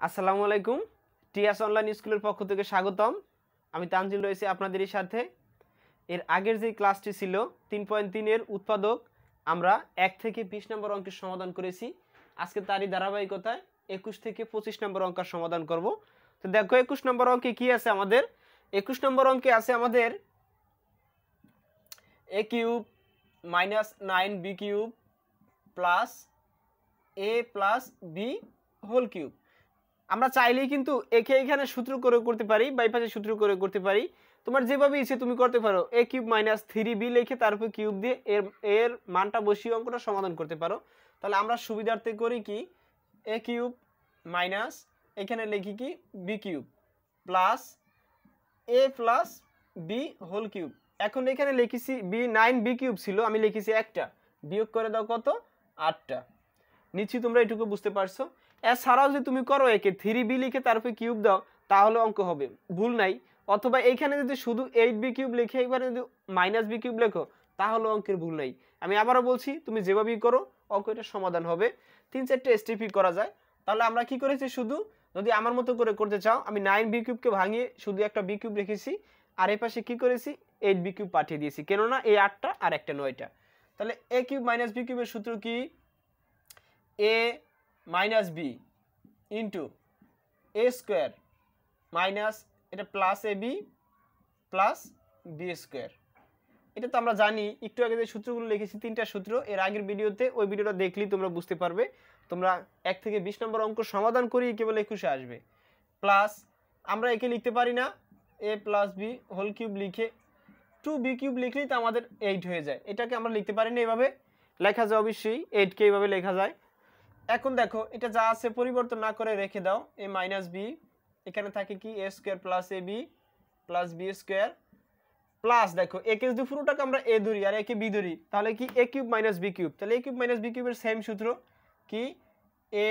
আসসালামু আলাইকুম। T S online স্কুলের পক্ষ থেকে স্বাগতম। আমি তানজিল রয়েছি আপনাদেরই সাথে। এর আগের যে ক্লাসটি ছিল 3.3 এর উৎপাদক, আমরা 1 থেকে 20 নম্বর অঙ্কের সমাধান করেছি। আজকে তারই ধারাবাহিকতায় 21 থেকে 25 নম্বর অঙ্কের সমাধান করব। তো দেখো 21 নম্বর অঙ্কে কি আছে আমাদের? 21 নম্বর অঙ্কে আছে আমাদের a cube minus 9b cube plus a plus b whole cube. আমরা চাইলেই কিন্তু একে এখানে সূত্র করে করতে পারি, বাইপাসে সূত্র করে করতে পারি। তোমার যেভাবে ইচ্ছে তুমি করতে পারো। a কিউব মাইনাস 3b লিখে তার উপর কিউব দিয়ে এর মানটা বসিয়ে অঙ্কটা সমাধান করতে পারো। তাহলে আমরা সুবিধার্থে করি কি, a কিউব মাইনাস এখানে লিখি কি b cube plus a plus b whole cube. এখন এখানে লিখেছি b কিউব ছিল, আমি লিখেছি একটা, বিয়োগ করে দাও কত, 8টা। নিশ্চয়ই তোমরা এটুকু বুঝতে পারছো। এছাড়াও যদি তুমি করো একে 3b লিখে তারপরে কিউব দাও তাহলে অঙ্ক হবে, ভুল নাই। অথবা এইখানে যদি শুধু 8b কিউব লিখে একবার যদি মাইনাস b কিউব লেখো তাহলে অঙ্কের ভুল নাই। আমি আবারও বলছি, তুমি যেভাবেই করো অঙ্ক এটা সমাধান হবে। 3-4টে স্টেপই করা যায়। তাহলে আমরা কি করেছি, শুধু যদি আমার মতো করে করতে চাও, আমি 9b কিউবকে ভাঙিয়ে শুধু একটা b কিউব রেখেছি, আর এই পাশে কি করেছি 8b কিউব পাঠিয়ে দিয়েছি, কেননা এই 8টা আর একটা 9টা। তাহলে a কিউব মাইনাস b কিউবের সূত্র কি, a minus b into A square minus এটা plus A B plus B square. এটা তো আমরা জানি, একটু আগে যে সূত্রগুলো লিখেছি 3টা সূত্র, এর আগের ভিডিওতে, ওই ভিডিওটা দেখলেই তোমরা বুঝতে পারবে। তোমরা 1 থেকে 20 নম্বর অঙ্ক সমাধান করি কেবল 21-এ আসবে। প্লাস আমরা একে লিখতে পারি না a plus B whole cube লিখে 2b কিউব লিখলেই তো আমাদের 8 হয়ে যায়। এটাকে আমরা লিখতে পারি না, এভাবে লেখা যায় অবশ্যই, 8কে এইভাবে লেখা যায়। এখন দেখো এটা যা আছে পরিবর্তন না করে রেখে দাও, a মাইনাস বি, এখানে থাকে কি a square plus A B plus B square plus, দেখো একে যদি পুরোটাকে আমরা a ধরি আর একে b ধরি তাহলে কি a cube minus b cube. তাহলে a কিউব মাইনাস বি কিউবের সেম সূত্র কি, a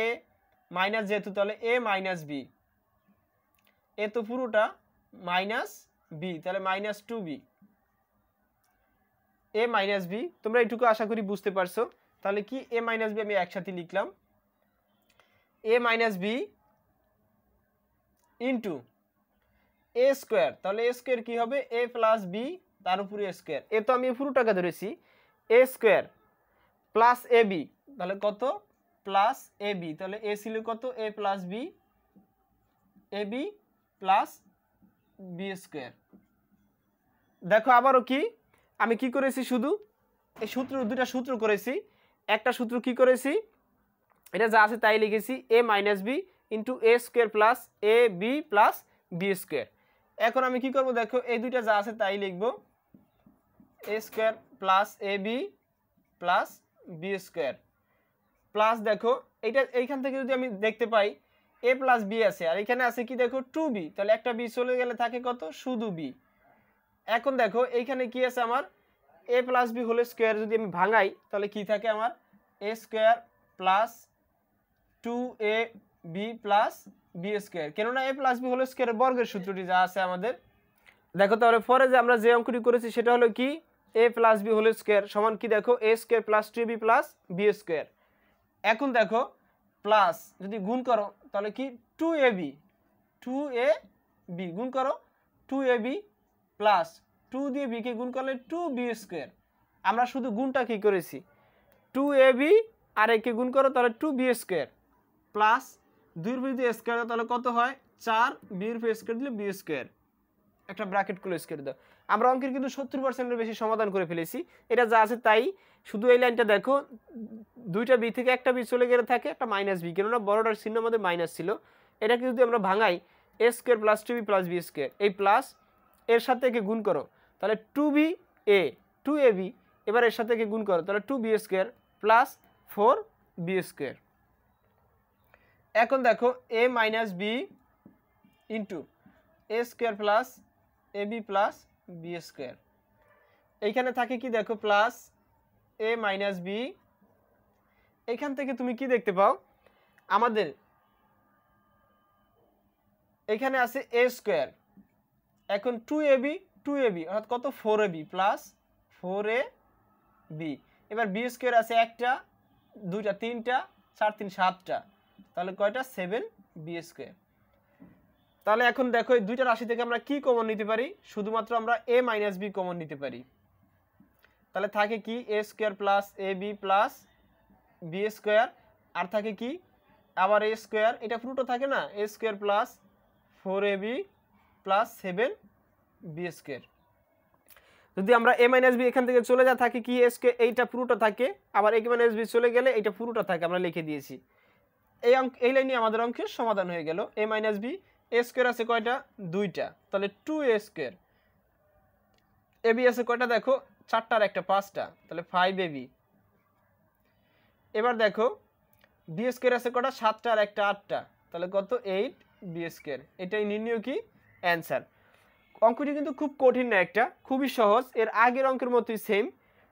মাইনাস যেহেতু তাহলে a মাইনাস বি, এ তো পুরোটা মাইনাস বি, তাহলে minus 2b, a minus b. তোমরা এইটুকু আশা করি বুঝতে পারছো। তাহলে কি a মাইনাস বি আমি একসাথে লিখলাম, a minus B into A square, তাহলে এ স্কোয়ার কী হবে, এ প্লাস বি তার উপরে এ স্কোয়ার, এ তো আমি পুরোটাকে ধরেছি, এ স্কোয়ার প্লাস এ বি, তাহলে কত প্লাস এ বি, তাহলে এ ছিল কত এ plus B, A B plus B square. দেখো আবারও কি, আমি কি করেছি, শুধু এই সূত্র দুটা সূত্র করেছি। একটা সূত্র কি করেছি, এটা যা আছে তাই লিখেছি, এ minus B into A square plus A B plus B square. এখন আমি কি করব, দেখো এই দুইটা যা আছে তাই লিখব, A square plus A B plus B square plus, দেখো এইটা এইখান থেকে যদি আমি দেখতে পাই এ প্লাস বি আছে আর এখানে আছে কি, দেখো 2b, তাহলে একটা বি চলে গেলে থাকে কত, শুধু বি। এখন দেখো এইখানে কি আছে আমার, A plus B whole square যদি আমি ভাঙাই তাহলে কি থাকে আমার, A square plus 2ab plus B square, কেননা এ প্লাস বি হোল স্কোয়ারের বর্গের সূত্রটি যা আছে আমাদের। দেখো তাহলে পরে যে আমরা যে অঙ্কটি করেছি সেটা হলো কি, A plus B whole square সমান কি, দেখো A square plus 2b plus B square. এখন দেখো প্লাস যদি গুণ করো তাহলে কি 2ab গুণ করো 2ab প্লাস 2 দিয়ে b কে গুণ করলে 2b স্কোয়ার। আমরা শুধু গুণটা কি করেছি, 2ab আর একে গুণ করো তাহলে 2b স্কোয়ার প্লাস 2 এর উপর যদি স্কোয়ার তাহলে কত হয় 4, b এর উপর স্কোয়ার দিলে b স্কোয়ার, একটা ব্র্যাকেট ক্লোজ করে দাও। আমরা অঙ্কের কিন্তু 70%-এর বেশি সমাধান করে ফেলেছি। এটা যা আছে তাই, শুধু এই লাইনটা দেখো, দুইটা বি থেকে একটা বি চলে গেলে থাকে একটা মাইনাস বি, কেননা বড়টার চিহ্ন আমাদের মাইনাস ছিল। এটাকে যদি আমরা ভাঙাই A square plus 2b plus B square, এই প্লাস এর সাথে একে গুণ করো তাহলে 2ab, এবার এর সাথে একে গুণ করো তাহলে 2b square plus 4b square. এখন দেখো a minus B into A square plus A B plus B square, এইখানে থাকে কি, দেখো প্লাস এ মাইনাস বি, এইখান থেকে তুমি কি দেখতে পাও, আমাদের এখানে আছে এ স্কোয়ার, এখন 2ab অর্থাৎ কত 4ab প্লাস 4ab, এবার বি স্কোয়ার আছে একটা, দুইটা, তিনটা, 4 3 7টা, তাহলে কয়টা 7b বি স্কোয়ার। তাহলে এখন দেখো এই দুইটা রাশি থেকে আমরা কি কমন নিতে পারি? শুধুমাত্র আমরা এ মাইনাস বি কমন নিতে পারি। তাহলে থাকে কি এ square plus A B plus B square, আর থাকে কি আবার এ স্কোয়ার, এটা পুরোটা থাকে না, A square plus 4ab plus 7b square. যদি আমরা a মাইনাস বি এখান থেকে চলে যা থাকে কি এ স্কোয়ার, এইটা পুরোটা থাকে, আবার a মাইনাস বি চলে গেলে এইটা পুরোটা থাকে, আমরা লিখে দিয়েছি। এই লাইনে আমাদের অঙ্কের সমাধান হয়ে গেল। a minus b, a square আছে কয়টা? দুইটা, তাহলে 2a স্কোয়ার। ab আছে কয়টা দেখো? 4টার একটা 5টা, তাহলে 5ab। এবার দেখো বি স্কোয়ার আছে কটা? 7টার একটা 8টা, তাহলে কত? 8b square. এটাই নির্ণয় কি অ্যান্সার। অঙ্কটি কিন্তু খুব কঠিন না, একটা খুবই সহজ, এর আগের অঙ্কের মতোই সেম।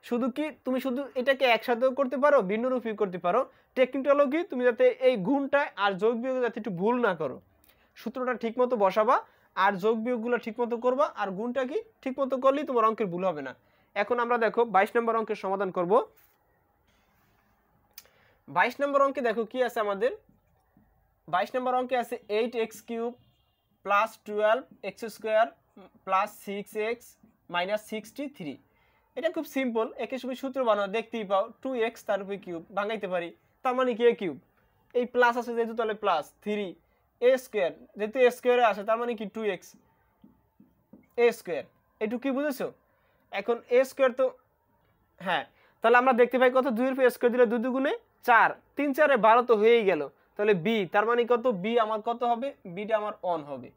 শুধু কি তুমি শুধু এটাকে একসাথেও করতে পারো, ভিন্ন রূপে করতে পারো। টেকনিকটা হলো কি তুমি যাতে এই গুণটা আর যোগ বিয়োগ যাতে একটু ভুল না করো, সূত্রটা ঠিকমতো বসাবা আর যোগ বিয়োগগুলো ঠিকমতো করবা, আর গুণটা কি ঠিকমতো করলেই তোমার অঙ্কের ভুল হবে না। এখন আমরা দেখো 22 নম্বর অঙ্কের সমাধান করব। 22 নম্বর অঙ্কে দেখো কি আছে আমাদের? 22 নম্বর অঙ্কে আছে 8x³ plus 12x square plus 6x minus 63। এটা খুব সিম্পল, একে সময় সূত্র বানাও, দেখতেই পাও 2x তার উপরে কিউব ভাঙাইতে পারি, তার মানে কি a কিউব, এই প্লাস আছে যেহেতু তাহলে প্লাস 3 a স্কোয়ার, যেহেতু a স্কোয়ারে আসে তার মানে কি 2x a স্কোয়ার। এটুকু কি বুঝেছো? এখন a স্কোয়ার তো হ্যাঁ, তাহলে আমরা দেখতে পাই কত? 2 এর উপর স্কোয়ার দিলে 2 দুগুণে 4, 3 4 এ 12 তো হয়েই গেল। তাহলে b, তার মানে কত? b আমার কত হবে? bটা আমার 1 হবে।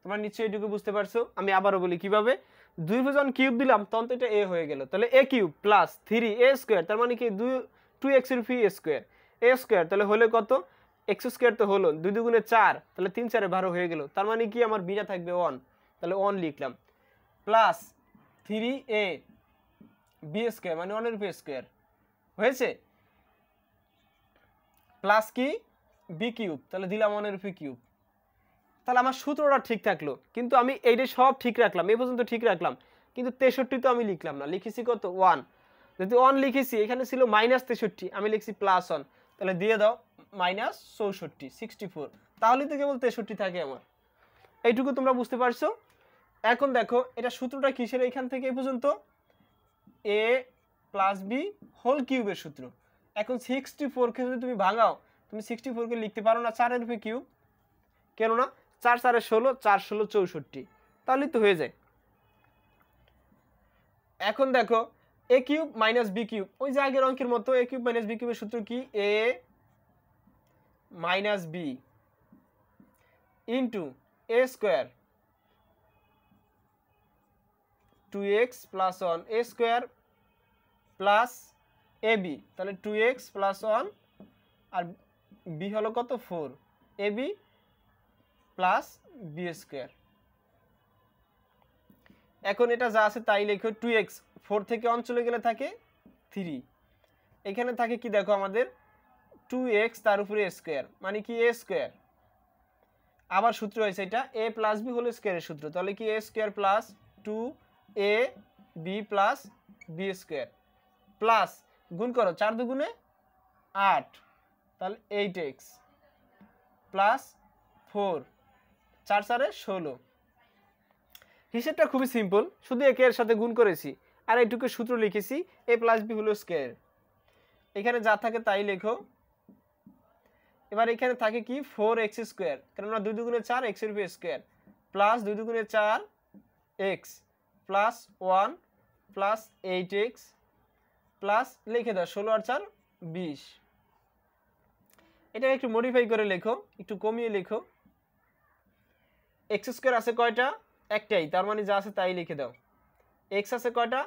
তোমরা নিশ্চয়ই এটুকু বুঝতে পারছো। আমি আবারও বলি কিভাবে। 2 উপর যখন কিউব দিলাম তখন তো এটা a হয়ে গেল, তাহলে a cube plus 3a square, তার মানে কি 2x এর উপর a স্কোয়ার, a স্কোয়ার তাহলে হলো কত? x স্কোয়ার তো হলো 2 দুগুণে 4, তাহলে 3 4 এ 12 হয়ে গেল, তার মানে কি আমার bটা থাকবে 1, তাহলে 1 লিখলাম প্লাস 3a b স্কোয়ার মানে 1 এর উপর স্কোয়ার হয়েছে, প্লাস কি b কিউব, তাহলে দিলাম 1 এর উপর কিউব। তাহলে আমার সূত্রটা ঠিক থাকলো, কিন্তু আমি এইটা সব ঠিক রাখলাম, এই পর্যন্ত ঠিক রাখলাম, কিন্তু 63 তো আমি লিখলাম না, লিখেছি কত? 1। যদি 1 লিখেছি, এখানে ছিল -63, আমি লিখছি +1, তাহলে দিয়ে দাও -64 64, তাহলে তো কেবল 63 থাকে আমার। এইটুকু তোমরা বুঝতে পারছো। এখন দেখো এটা সূত্রটা কিসের? এখান থেকে এই পর্যন্ত a প্লাস b হোল কিউবের সূত্র। এখন 64কে যদি তুমি ভাঙাও, তুমি 64কে লিখতে পারো না 4 এর উপর কিউব, কেন না? 4 4 এ 16, 4 16 64, তাহলেই তো হয়ে যায়। এখন দেখো a cube minus b cube, ওই যে আগের অঙ্কের মতো a কিউব মাইনাস b কিউবের সূত্র কি? a minus b into a square 2x plus 1 a square plus ab, তাহলে 2x প্লাস 1 আর b হলো কত? 4 ab প্লাস b স্কোয়ার। এখন এটা যা আছে তাই লেখো, 2x 4 থেকে 1 চলে গেলে থাকে 3, এখানে থাকে কি দেখো আমাদের 2x তার উপরে স্কোয়ার মানে কি a স্কোয়ার, আবার সূত্র হয়েছে এটা a প্লাস b হোল স্কোয়ারের সূত্র, তাহলে কি a square plus 2ab plus b square plus গুণ করো 4 দুগুণে 8, তাহলে 8x প্লাস 4 4 4 এ 16। হিসেবটা খুবই সিম্পল, শুধু একে এর সাথে গুণ করেছি আর এইটুকু সূত্র লিখেছি a plus b whole square, এখানে যা থাকে তাই লেখো। এবার এখানে থাকে কি 4x স্কোয়ার, কেননা 2 দুগুণে 4 x এর উপর স্কোয়ার প্লাস 2 দুগুণে 4 x plus 1 plus 8x plus লিখে দাও 16 আর 4 20। এটা একটু মডিফাই করে লেখো, একটু কমিয়ে লেখো। x স্কোয়ার আছে কয়টা? একটাই, তার মানে যা আছে তাই লিখে দাও। x আছে কয়টা?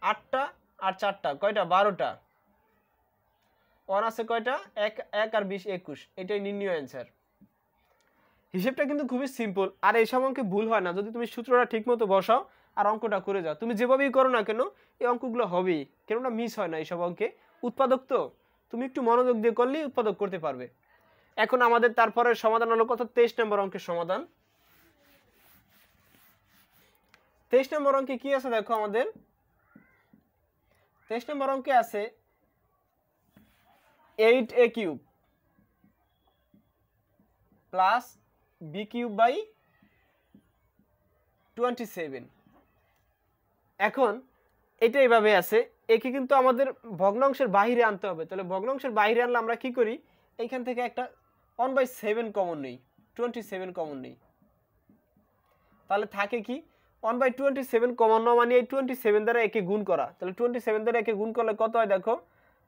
8টা আর 4টা কয়টা? 12টা। 1 আছে কয়টা? 1 1 আর 20 21, এটাই নির্ণয় অ্যান্সার। হিসেবটা কিন্তু খুবই সিম্পল, আর এই সব অঙ্কে ভুল হয় না যদি তুমি সূত্রটা ঠিকমতো বসাও আর অঙ্কটা করে যাও। তুমি যেভাবেই করো না কেন এই অঙ্কগুলো হবেই, কেননা মিস হয় না এইসব অঙ্কে। উৎপাদক তো তুমি একটু মনোযোগ দিয়ে করলেই উৎপাদক করতে পারবে। এখন আমাদের তারপরে সমাধান হলো কত? 23 নম্বর অঙ্কের সমাধান। 23 নম্বর অঙ্কে কি আছে দেখো আমাদের? 23 নম্বর অঙ্কে আছে 8a cube plus b cube by 27। এখন এটা এইভাবে আছে, একে কিন্তু আমাদের ভগ্নাংশের বাইরে আনতে হবে। তাহলে ভগ্নাংশের বাইরে আনলে আমরা কি করি, এইখান থেকে একটা 1/7 কমন নেই, 27 কমন নেই। তাহলে থাকে কি 1/27 কমন নেওয়া মানে এই 27 দ্বারা একে গুণ করা। তাহলে 27 দ্বারা একে গুণ করলে কত হয় দেখো,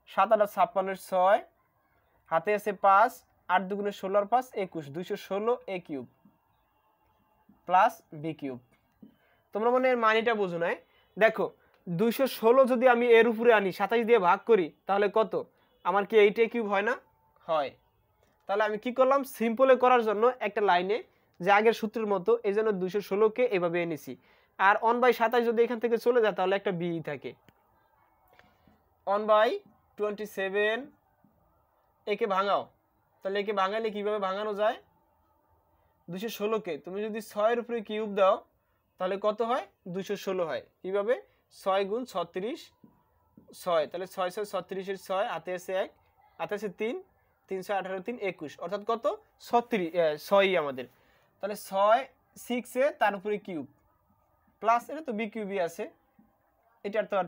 7 8 56 6, হাতে আছে 5, 8 2 16 আর 5 21, 216 a cube plus b cube. তোমরা মনে এর মানিটা বুঝো না। দেখো 216 যদি আমি এর উপরে আনি 27 দিয়ে ভাগ করি তাহলে কত, আমার কি 8a কিউব হয় না? হয়। তাহলে আমি কি করলাম, সিম্পলে করার জন্য একটা লাইনে যে আগের সূত্রের মতো এই জন্য 216কে এভাবে এনেছি। আর 1/27 যদি এখান থেকে চলে যায় তাহলে একটা বি থাকে। 1/27 একে ভাঙাও, তাহলে একে ভাঙালে কিভাবে ভাঙানো যায়, 216কে তুমি যদি 6 এর উপরে কিউব দাও তাহলে কত হয়, 216 হয়। কিভাবে, 6 গুণ 36 6, তাহলে 6 6 36 এর 6, হাতে আছে 1, হাতে আছে 3, 3 6 18 3 21, অর্থাৎ কত 6ই আমাদের। তাহলে 6 6 এ তার উপরে কিউব প্লাস এটা তো বি কিউবই আছে, এটার তো আর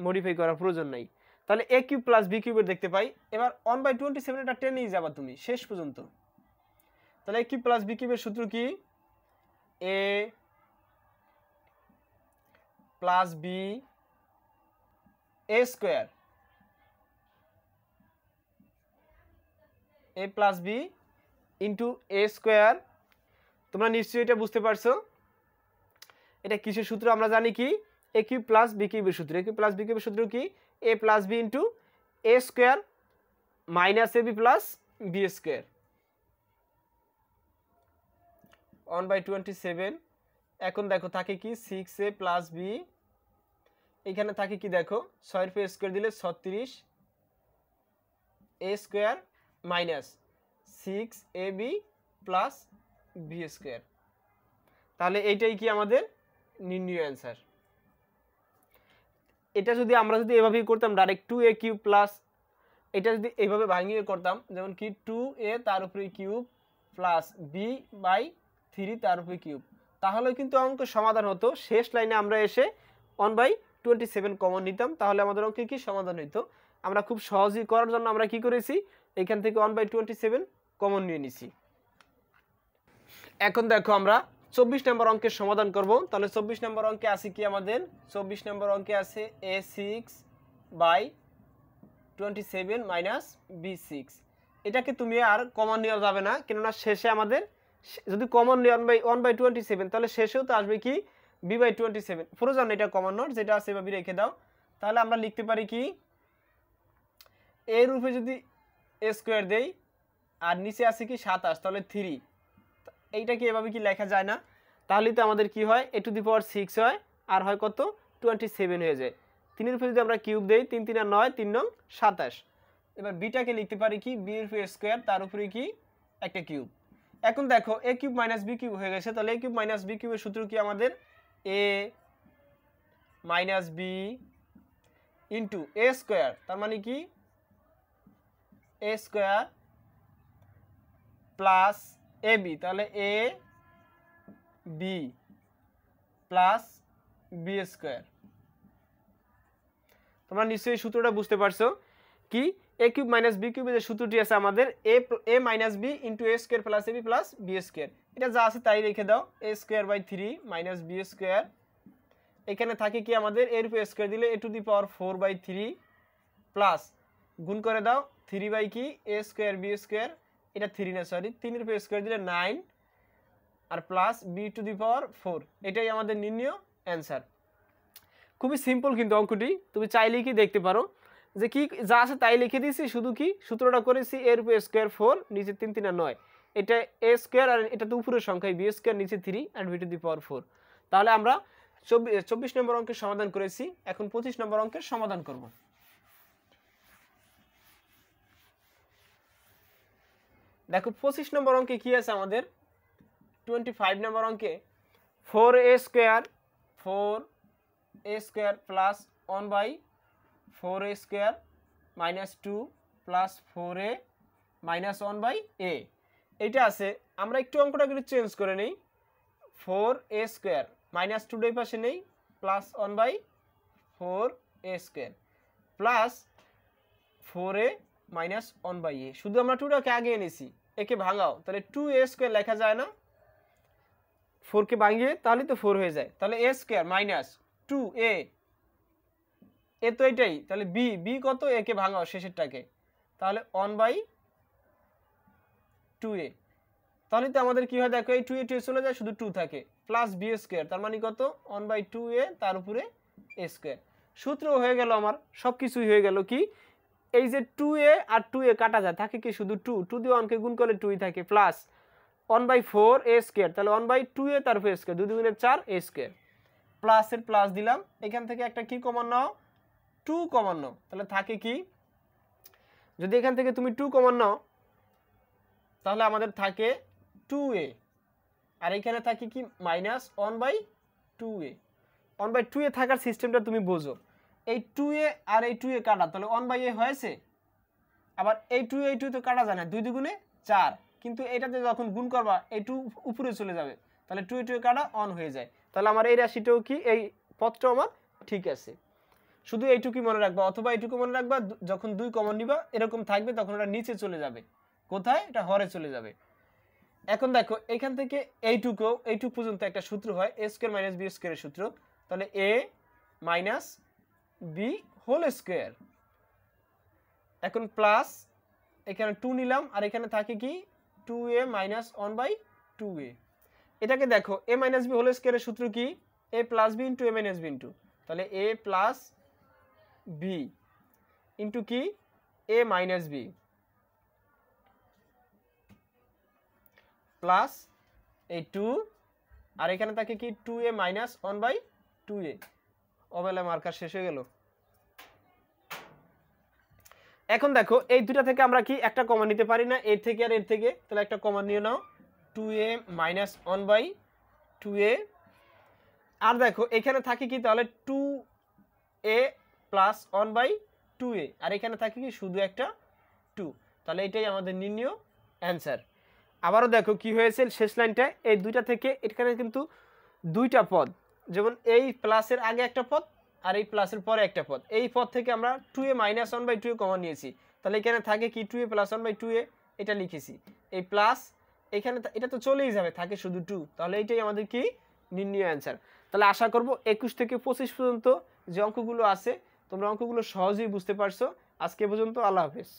মডিফাই করার প্রয়োজন নাই। তাহলে এ কিউব প্লাস বি কিউবের দেখতে পাই। এবার 1/27 এটা টেনেই যাবা তুমি শেষ পর্যন্ত। তাহলে এ কিউব প্লাস বি কিউবের সূত্র কি, A plus B a square, A plus B into A square. তোমরা নিশ্চয়ই এটা বুঝতে পারছো, এটা কিসের সূত্র আমরা জানি কি, এ কিউব প্লাস বি কিউবের সূত্র। এ কিউব প্লাস বি কিউবের সূত্র কি, A plus B into A square minus A B plus B square. 1/27। এখন দেখো থাকে কি 6a প্লাস বি, এখানে থাকে কি দেখো 6 এর স্কোয়ার দিলে 36 a square minus 6ab plus B square. তাহলে এইটাই কি আমাদের নির্ণয় অ্যান্সার। এটা যদি আমরা যদি এভাবেই করতাম ডাইরেক্ট 2a কিউব প্লাস, এটা যদি এইভাবে ভাঙিয়ে করতাম যেমন কি 2a তার উপরে কিউব প্লাস বি বাই 3 তার উপরে কিউব, তাহলে কিন্তু অঙ্ক সমাধান হতো। শেষ লাইনে আমরা এসে 1/27 কমন নিতাম, তাহলে আমাদের অঙ্কে কি সমাধান হইতো। আমরা খুব সহজেই করার জন্য আমরা কি করেছি, এখান থেকে 1/27 কমন নিয়ে নিছি। এখন দেখো আমরা 24 নম্বর অঙ্কের সমাধান করব। তাহলে 24 নম্বর অঙ্কে আছে কি আমাদের, 24 নম্বর অঙ্কে আছে a6/27 মাইনাস b6। এটাকে তুমি আর কমন নেওয়া যাবে না, কেননা শেষে আমাদের যদি কমন নেই 1/27 তাহলে শেষেও তো আসবে কি b/27। প্রয়োজন এটা কমন নোট, যেটা আছে এভাবে রেখে দাও। তাহলে আমরা লিখতে পারি কি, এর রূপে যদি a স্কোয়ার দেই আর নিচে আছে কি 27, তাহলে 3, এইটা কি এভাবে কি লেখা যায় না? তাহলে তো আমাদের কি হয় a⁶ হয় আর হয় কত 27 হয়ে যায়। 3 এর উপরে যদি আমরা কিউব দেই 3 3 9, 3 9 27। এবার বিটাকে লিখতে পারি কি বি এর স্কোয়ার তার উপরে কি একটা কিউব। এখন দেখো a cube minus b cube হয়ে গেছে। তাহলে a কিউব মাইনাস বি কিউবের সূত্র কি আমাদের, a minus B into A square, তার মানে কি এ স্কোয়ার প্লাস এ বি, তাহলে a B plus B square. তোমরা নিশ্চয়ই সূত্রটা বুঝতে পারছো কি, এ কিউব মাইনাস বি কিউবের যে সূত্রটি আছে আমাদের A minus B into A square plus A B plus B square. এটা যা আছে তাই রেখে দাও, A square by 3 minus B square. এখানে থাকে কি আমাদের এর উপর স্কোয়ার দিলে a⁴/4/3 প্লাস গুণ করে দাও 3 বাই কি এ স্কোয়ার বি স্কোয়ার, এটা 3 না সরি 3 এর উপর স্কোয়ার দিলে 9 আর প্লাস b⁴। এটাই আমাদের নির্ণয় অ্যান্সার। খুবই সিম্পল কিন্তু অঙ্কটি, তুমি চাইলেই কি দেখতে পারো যে কি যা আছে তাই লিখে দিয়েছি, শুধু কি সূত্রটা করেছি এর উপর স্কোয়ার 4 নিচে 3 3 9, এটা এ স্কোয়ার আর এটা তো উপরের সংখ্যায় বি স্কোয়ার নিচে 3 আর b⁴। তাহলে আমরা 24 নম্বর অঙ্কের সমাধান করেছি। এখন 25 নম্বর অঙ্কের সমাধান করব। দেখো 25 নম্বর অঙ্কে কি আছে আমাদের, 25 নম্বর অঙ্কে 4a square plus 1/4a square minus 2 plus 4a minus 1/a। এইটা আছে, আমরা একটু অঙ্কটা একটু চেঞ্জ করে নেই। 4a² মাইনাস 2 এই পাশে নেই, plus 1/4a² plus 4a minus 1/a। শুধু আমরা 2টাকে আগে এনেছি, একে ভাঙাও, তাহলে 2a² লেখা যায় না? 4কে ভাঙিয়ে তাহলে তো 4 হয়ে যায়, তাহলে a² মাইনাস 2a, এ তো এটাই, তাহলে বি কত, একে ভাঙাও শেষেরটাকে, তাহলে 1/2a। তাহলে তো আমাদের কি হয় দেখো, এই 2a চলে যায়, শুধু 2 থাকে, প্লাস b², তার মানে কত 1/2a তার উপরে a²। সূত্র হয়ে গেল আমার, সব কিছুই হয়ে গেল। কি এই যে 2a আর 2a কাটা যায়, থাকে কি শুধু 2 দিয়ে 1কে গুণ করলে 2ই থাকে, প্লাস 1/4a², তাহলে 1/2a তার উপরে a², 2 2 4 a², প্লাসের প্লাস দিলাম, এখান থেকে একটা কি কমন নাও, 2 কমন নাও, তাহলে থাকে কি, যদি এখান থেকে তুমি 2 কমন নাও তাহলে আমাদের থাকে 2a, আর এখানে থাকে কি মাইনাস 1/2a। 1/2a থাকার সিস্টেমটা তুমি বোঝো, এই 2a আর এই 2a কাটা, তাহলে 1/a হয়েছে, আবার এই 2a এই 2 তো কাটা যায় না, 2 2 4, কিন্তু এটাতে যখন গুণ করবা এই 2 উপরে চলে যাবে, তাহলে 2a 2a কাটা 1 হয়ে যায়, তাহলে আমার এই রাশিটাও কি, এই পদটাও আমার ঠিক আছে। শুধু এইটুকুই মনে রাখবা, অথবা এইটুকু মনে রাখবা, যখন 2 কমন নিবা এরকম থাকবে, তখন ওটা নিচে চলে যাবে, কোথায়, এটা হরে চলে যাবে। এখন দেখো এখান থেকে এইটুকু পর্যন্ত একটা সূত্র হয়, a² মাইনাস b² এর সূত্র, তাহলে a মাইনাস b² এখন প্লাস এখানে 2 নিলাম, আর এখানে থাকে কি 2a মাইনাস 1/2a। এটাকে দেখো a মাইনাস b² এর সূত্র কি, a plus b into a minus b into, তাহলে a প্লাস b ইন্টু কি a মাইনাস b প্লাস এই 2, আর এখানে থাকে কি 2a মাইনাস 1/2a। অবেলা মার্কার শেষ হয়ে গেল। এখন দেখো এই দুটা থেকে আমরা কি একটা কমন নিতে পারি না, এর থেকে আর এর থেকে, তাহলে একটা কমন নিয়ে নাও, 2a মাইনাস 1/2a। আর দেখো এখানে থাকে কি, তাহলে 2a প্লাস 1/2a, আর এখানে থাকে কি শুধু একটা 2, তাহলে এটাই আমাদের নির্ণয় অ্যান্সার। আবারও দেখো কি হয়েছে শেষ লাইনটায়, এই দুইটা থেকে এখানে কিন্তু দুইটা পদ, যেমন এই প্লাসের আগে একটা পদ আর এই প্লাসের পরে একটা পদ, এই পদ থেকে আমরা 2a মাইনাস 1/2a কমন নিয়েছি, তাহলে এখানে থাকে কি 2a প্লাস 1/2a, এটা লিখেছি, এই প্লাস এখানে এটা তো চলেই যাবে, থাকে শুধু 2, তাহলে এইটাই আমাদের কি নির্ণয় অ্যান্সার। তাহলে আশা করব 21 থেকে 25 পর্যন্ত যে অঙ্কগুলো আছে তোমরা অঙ্কগুলো সহজেই বুঝতে পারছো। আজকে পর্যন্ত, আল্লাহ হাফেজ।